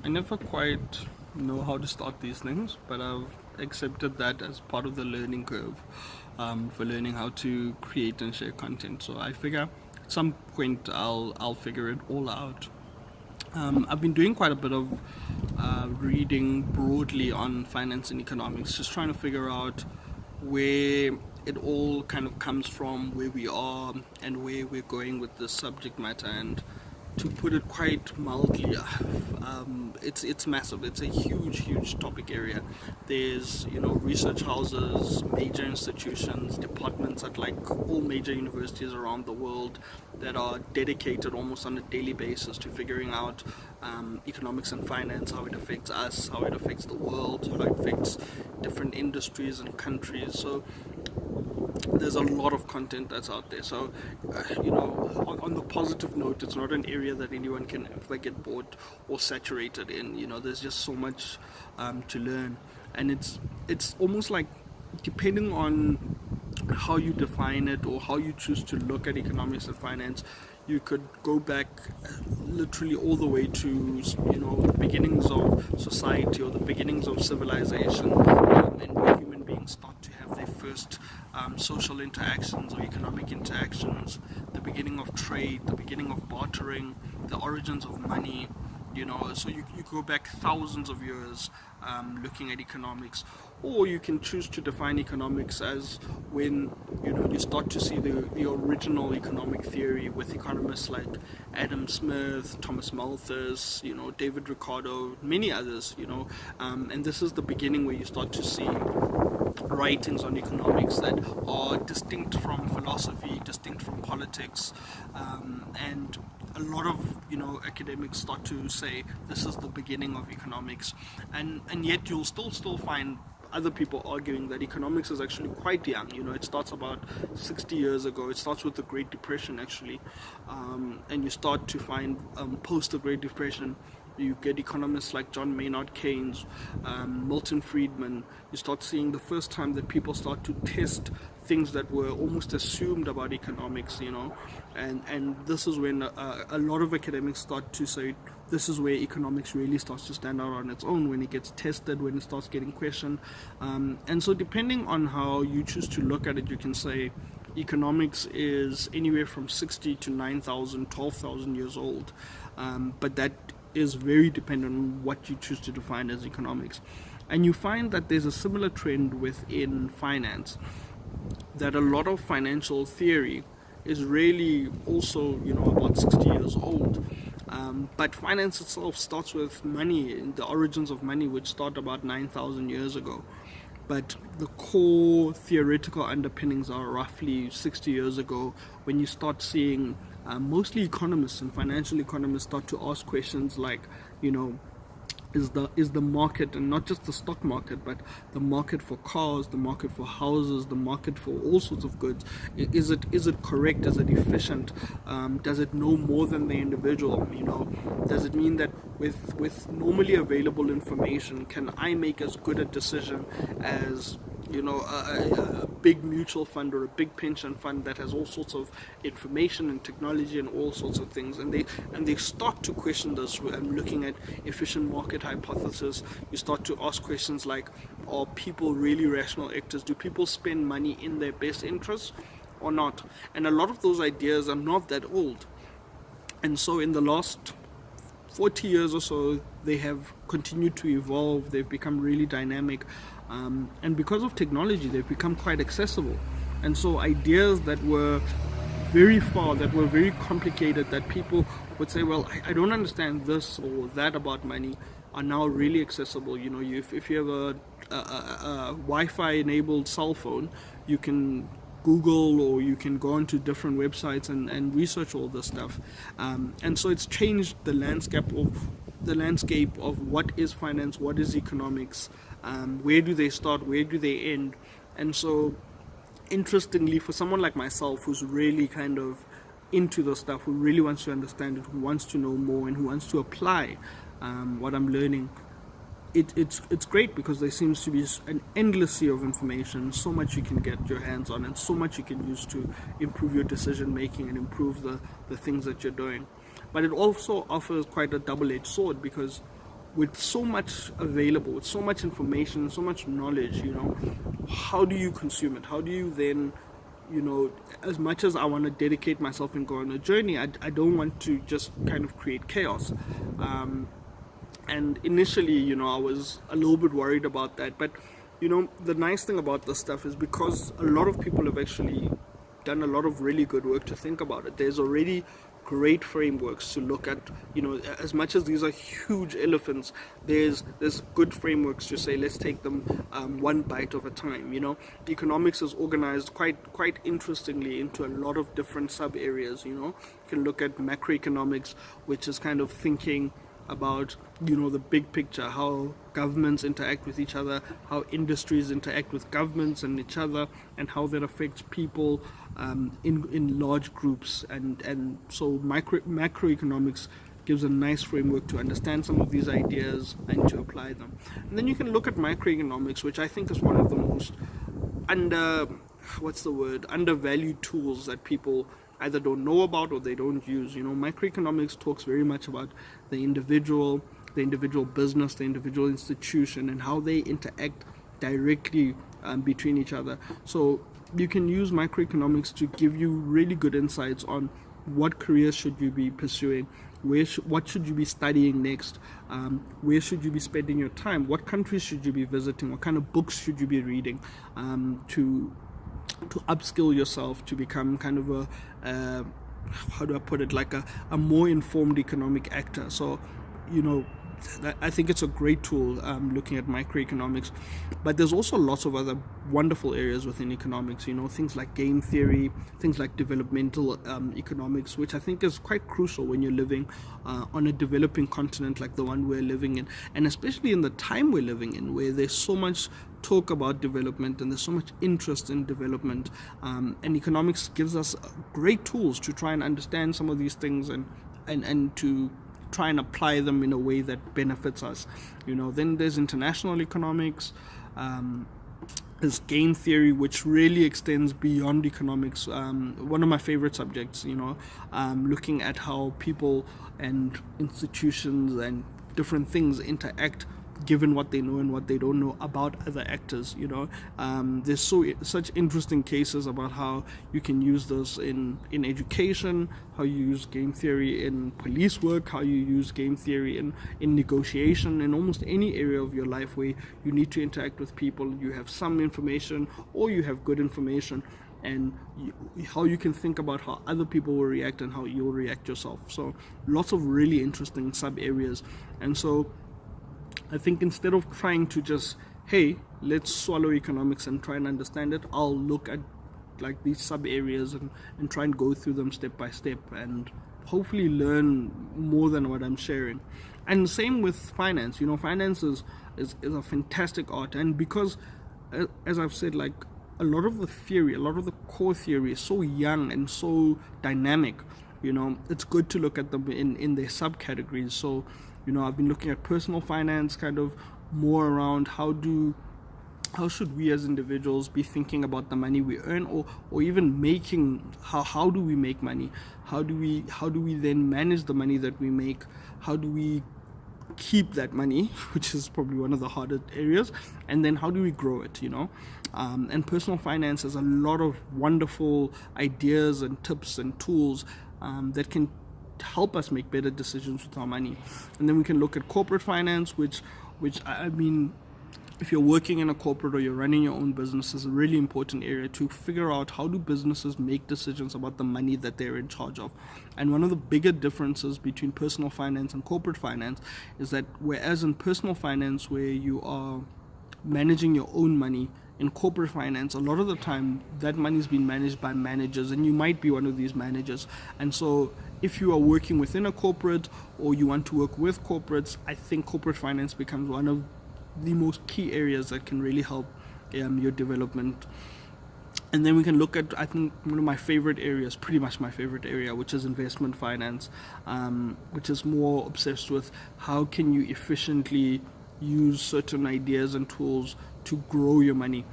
I never quite know how to start these things, but I've accepted that as part of the learning curve for learning how to create and share content. So I figure at some point I'll figure it all out. I've been doing quite a bit of reading broadly on finance and economics, just trying to figure out where it all kind of comes from, where we are, and where we're going with this subject matter. And to put it quite mildly, it's massive. It's a huge topic area. There's research houses, major institutions, departments at like all major universities around the world that are dedicated almost on a daily basis to figuring out economics and finance, how it affects us, how it affects the world, how it affects different industries and countries. So there's a lot of content that's out there. So, on the positive note, it's not an area that anyone can ever get bored or saturated in. There's just so much to learn, and it's almost like, depending on how you define it or how you choose to look at economics and finance, you could go back literally all the way to the beginnings of society or the beginnings of civilization, and where human beings start to have their first social interactions or economic interactions, the beginning of trade, the beginning of bartering, the origins of money. So you go back thousands of years looking at economics, or you can choose to define economics as when you start to see the original economic theory with economists like Adam Smith, Thomas Malthus, David Ricardo, many others, and this is the beginning where you start to see writings on economics that are distinct from philosophy, distinct from politics, and a lot of academics start to say this is the beginning of economics, and yet you'll still find other people arguing that economics is actually quite young. It starts about 60 years ago. It starts with the Great Depression, actually, and you start to find post the Great Depression, you get economists like John Maynard Keynes, Milton Friedman. You start seeing the first time that people start to test things that were almost assumed about economics, and this is when a lot of academics start to say this is where economics really starts to stand out on its own, when it gets tested, when it starts getting questioned. And so depending on how you choose to look at it, you can say economics is anywhere from 60 to 9,000, 12,000 years old, but that is very dependent on what you choose to define as economics. And you find that there's a similar trend within finance, that a lot of financial theory is really also about 60 years old, but finance itself starts with money, the origins of money, which start about 9,000 years ago, but the core theoretical underpinnings are roughly 60 years ago, when you start seeing mostly economists and financial economists start to ask questions like, is the market, and not just the stock market, but the market for cars, the market for houses, the market for all sorts of goods, is it correct? Is it efficient? Does it know more than the individual? Does it mean that with normally available information, can I make as good a decision as a big mutual fund or a big pension fund that has all sorts of information and technology and all sorts of things? And they start to question this. Looking at efficient market hypothesis, you start to ask questions like, are people really rational actors? Do people spend money in their best interests or not? And a lot of those ideas are not that old, and so in the last 40 years or so, they have continued to evolve. They've become really dynamic, and because of technology, they've become quite accessible. And so ideas that were very far, that were very complicated, that people would say, well, I don't understand this or that about money, are now really accessible. If you have a Wi-Fi enabled cell phone, you can Google, or you can go onto different websites and research all this stuff, and so it's changed the landscape of what is finance, what is economics, where do they start, where do they end. And so, interestingly, for someone like myself who's really kind of into the stuff, who really wants to understand it, who wants to know more, and who wants to apply what I'm learning, it's great, because there seems to be an endless sea of information, so much you can get your hands on, and so much you can use to improve your decision making and improve the things that you're doing. But it also offers quite a double-edged sword, because with so much available, with so much information, so much knowledge, how do you consume it? How do you then, as much as I want to dedicate myself and go on a journey, I don't want to just kind of create chaos. And initially, I was a little bit worried about that. But, the nice thing about this stuff is because a lot of people have actually done a lot of really good work to think about it. There's already great frameworks to look at, as much as these are huge elephants, there's good frameworks to say, let's take them one bite of a time. Economics is organized quite interestingly into a lot of different sub areas. You can look at macroeconomics, which is kind of thinking about the big picture, how governments interact with each other, how industries interact with governments and each other, and how that affects people in large groups. And so macroeconomics gives a nice framework to understand some of these ideas and to apply them. And then you can look at microeconomics, which I think is one of the most undervalued tools that people either don't know about or they don't use. Microeconomics talks very much about the individual business, the individual institution, and how they interact directly between each other. So you can use microeconomics to give you really good insights on what careers should you be pursuing, what should you be studying next, where should you be spending your time, what countries should you be visiting, what kind of books should you be reading, to upskill yourself to become kind of how do I put it, like a more informed economic actor. So I think it's a great tool looking at microeconomics, but there's also lots of other wonderful areas within economics, things like game theory, things like developmental economics, which I think is quite crucial when you're living on a developing continent like the one we're living in, and especially in the time we're living in, where there's so much talk about development and there's so much interest in development, and economics gives us great tools to try and understand some of these things and to try and apply them in a way that benefits us. Then there's international economics, there's game theory, which really extends beyond economics. One of my favorite subjects, looking at how people and institutions and different things interact given what they know and what they don't know about other actors. There's such interesting cases about how you can use this in education, how you use game theory in police work, how you use game theory in negotiation, in almost any area of your life where you need to interact with people. You have some information or you have good information, and how you can think about how other people will react and how you'll react yourself. So lots of really interesting sub areas. And so I think instead of trying to just, hey, let's swallow economics and try and understand it, I'll look at like these sub areas and try and go through them step by step and hopefully learn more than what I'm sharing. And same with finance. Finance is a fantastic art, and because as I've said, like a lot of the core theory is so young and so dynamic, it's good to look at them in their subcategories. So I've been looking at personal finance, kind of more around how should we as individuals be thinking about the money we earn, or even making, how do we make money? How do we then manage the money that we make? How do we keep that money, which is probably one of the hardest areas, and then how do we grow it? And personal finance has a lot of wonderful ideas and tips and tools that can help us make better decisions with our money. And then we can look at corporate finance, which I mean, if you're working in a corporate or you're running your own business, is a really important area to figure out how do businesses make decisions about the money that they're in charge of. And one of the bigger differences between personal finance and corporate finance is that whereas in personal finance, where you are managing your own money, in corporate finance, a lot of the time that money is being managed by managers, and you might be one of these managers. And so if you are working within a corporate or you want to work with corporates, I think corporate finance becomes one of the most key areas that can really help your development. And then we can look at, I think, one of my favorite areas, pretty much my favorite area, which is investment finance, which is more obsessed with how can you efficiently use certain ideas and tools to grow your money.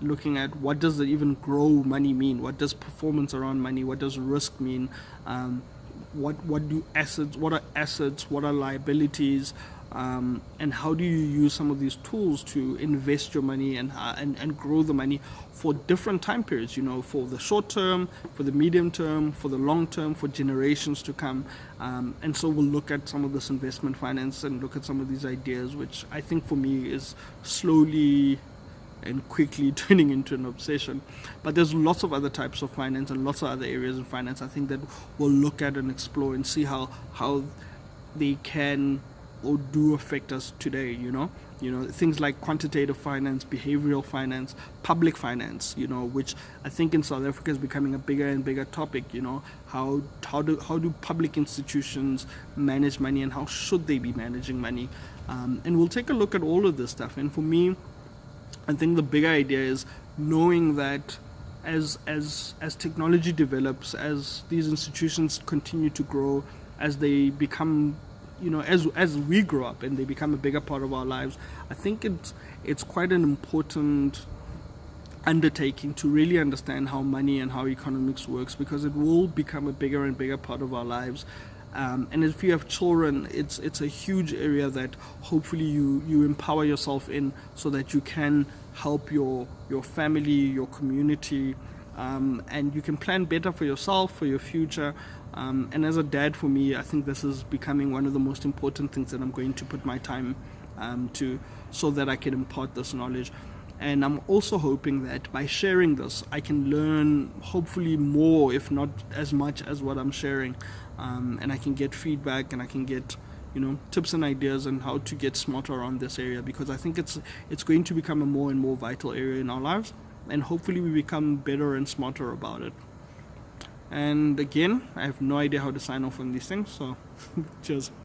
Looking at what does it even grow money mean? What does performance around money? What does risk mean? What are assets? What are liabilities? and how do you use some of these tools to invest your money and grow the money for different time periods, for the short term, for the medium term, for the long term, for generations to come. And so we'll look at some of this investment finance and look at some of these ideas, which I think for me is slowly and quickly turning into an obsession. But there's lots of other types of finance and lots of other areas of finance I think that we'll look at and explore and see how they can or do affect us today. Things like quantitative finance, behavioral finance, public finance, which I think in South Africa is becoming a bigger and bigger topic. How do public institutions manage money, and how should they be managing money? And we'll take a look at all of this stuff. And for me, I think the bigger idea is knowing that as technology develops, as these institutions continue to grow, as they become, as we grow up and they become a bigger part of our lives, I think it's quite an important undertaking to really understand how money and how economics works, because it will become a bigger and bigger part of our lives. And if you have children, it's a huge area that hopefully you empower yourself in, so that you can help your family, your community, and you can plan better for yourself, for your future. And as a dad, for me, I think this is becoming one of the most important things that I'm going to put my time to, so that I can impart this knowledge. And I'm also hoping that by sharing this, I can learn hopefully more, if not as much as what I'm sharing. And I can get feedback, and I can get, tips and ideas on how to get smarter around this area, because I think it's going to become a more and more vital area in our lives. And hopefully we become better and smarter about it. And again, I have no idea how to sign off on these things, so cheers.